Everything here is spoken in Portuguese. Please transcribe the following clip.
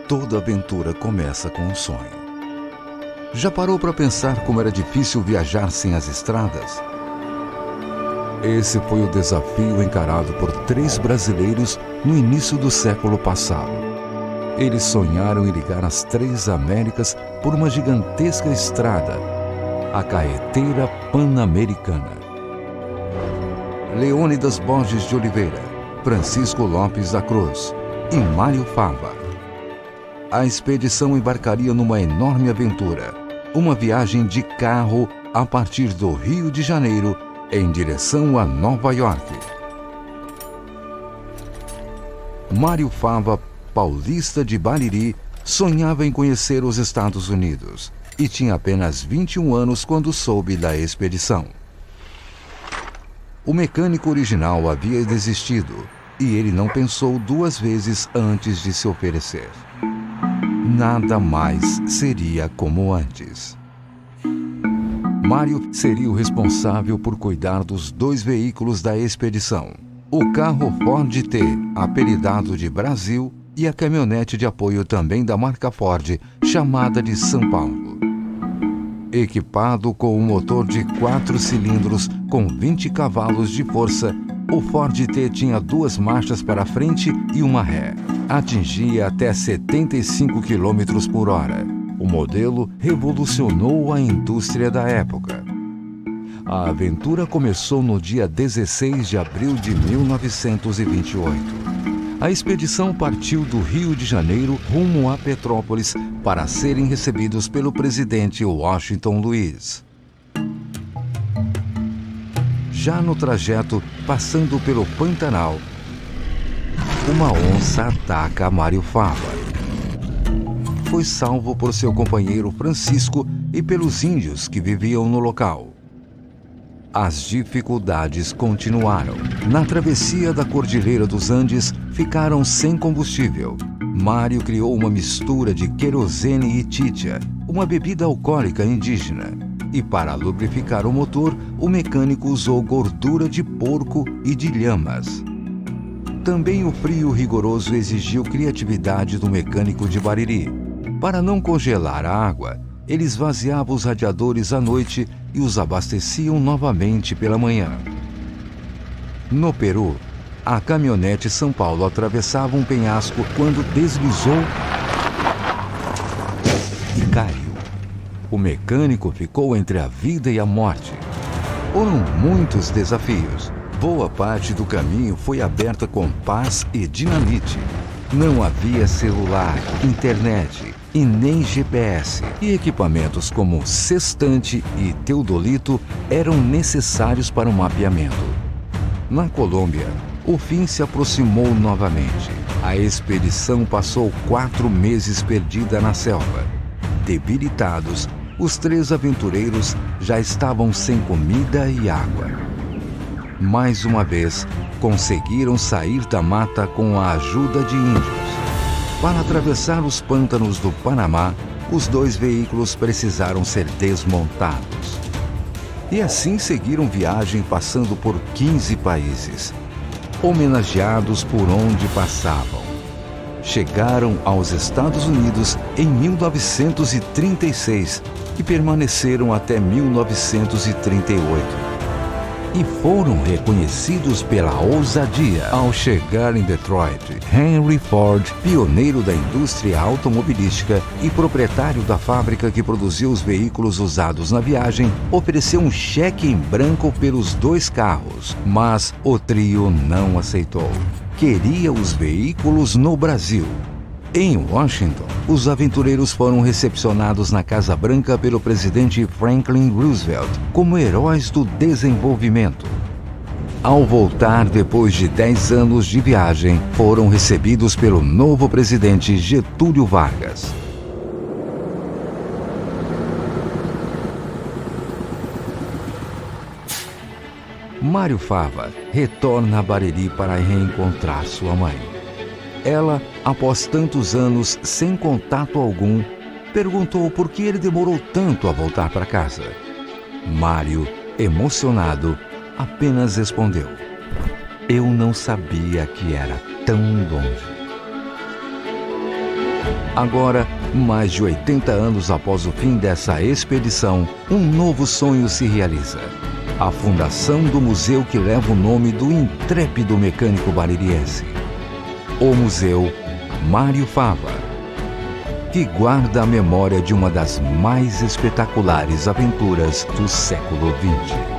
Toda aventura começa com um sonho. Já parou para pensar como era difícil viajar sem as estradas? Esse foi o desafio encarado por 3 brasileiros no início do século passado. Eles sonharam em ligar as 3 Américas por uma gigantesca estrada, a Carretera Pan-Americana. Leônidas Borges de Oliveira, Francisco Lopes da Cruz e Mário Fava. A expedição embarcaria numa enorme aventura, uma viagem de carro a partir do Rio de Janeiro em direção a Nova York. Mário Fava, paulista de Bariri, sonhava em conhecer os Estados Unidos e tinha apenas 21 anos quando soube da expedição. O mecânico original havia desistido e ele não pensou 2 vezes antes de se oferecer. Nada mais seria como antes. Mário seria o responsável por cuidar dos 2 veículos da expedição: o carro Ford T, apelidado de Brasil, e a caminhonete de apoio também da marca Ford, chamada de São Paulo. Equipado com um motor de 4 cilindros com 20 cavalos de força, o Ford T tinha 2 marchas para frente e uma ré. Atingia até 75 km por hora. O modelo revolucionou a indústria da época. A aventura começou no dia 16 de abril de 1928. A expedição partiu do Rio de Janeiro rumo a Petrópolis para serem recebidos pelo presidente Washington Luiz. Já no trajeto, passando pelo Pantanal, uma onça ataca Mário Fava. Foi salvo por seu companheiro Francisco e pelos índios que viviam no local. As dificuldades continuaram. Na travessia da Cordilheira dos Andes, ficaram sem combustível. Mário criou uma mistura de querosene e chicha, uma bebida alcoólica indígena. E para lubrificar o motor, o mecânico usou gordura de porco e de lhamas. Também o frio rigoroso exigiu criatividade do mecânico de Bariri. Para não congelar a água, eles esvaziavam os radiadores à noite e os abasteciam novamente pela manhã. No Peru, a caminhonete São Paulo atravessava um penhasco quando deslizou e caiu. O mecânico ficou entre a vida e a morte. Foram muitos desafios. Boa parte do caminho foi aberta com pás e dinamite. Não havia celular, internet e nem GPS. E equipamentos como sextante e teodolito eram necessários para o mapeamento. Na Colômbia, o fim se aproximou novamente. A expedição passou 4 meses perdida na selva. Debilitados, os 3 aventureiros já estavam sem comida e água. Mais uma vez, conseguiram sair da mata com a ajuda de índios. Para atravessar os pântanos do Panamá, os 2 veículos precisaram ser desmontados. E assim seguiram viagem passando por 15 países, homenageados por onde passavam. Chegaram aos Estados Unidos em 1936 e permaneceram até 1938. E foram reconhecidos pela ousadia. Ao chegar em Detroit, Henry Ford, pioneiro da indústria automobilística e proprietário da fábrica que produziu os veículos usados na viagem, ofereceu um cheque em branco pelos 2 carros, mas o trio não aceitou. Queria os veículos no Brasil. Em Washington, os aventureiros foram recepcionados na Casa Branca pelo presidente Franklin Roosevelt como heróis do desenvolvimento. Ao voltar depois de 10 anos de viagem, foram recebidos pelo novo presidente Getúlio Vargas. Mário Fava retorna a Bariri para reencontrar sua mãe. Ela, após tantos anos sem contato algum, perguntou por que ele demorou tanto a voltar para casa. Mário, emocionado, apenas respondeu: "Eu não sabia que era tão longe." Agora, mais de 80 anos após o fim dessa expedição, um novo sonho se realiza. A fundação do museu que leva o nome do intrépido mecânico baririense. O Museu Mário Fava, que guarda a memória de uma das mais espetaculares aventuras do século XX.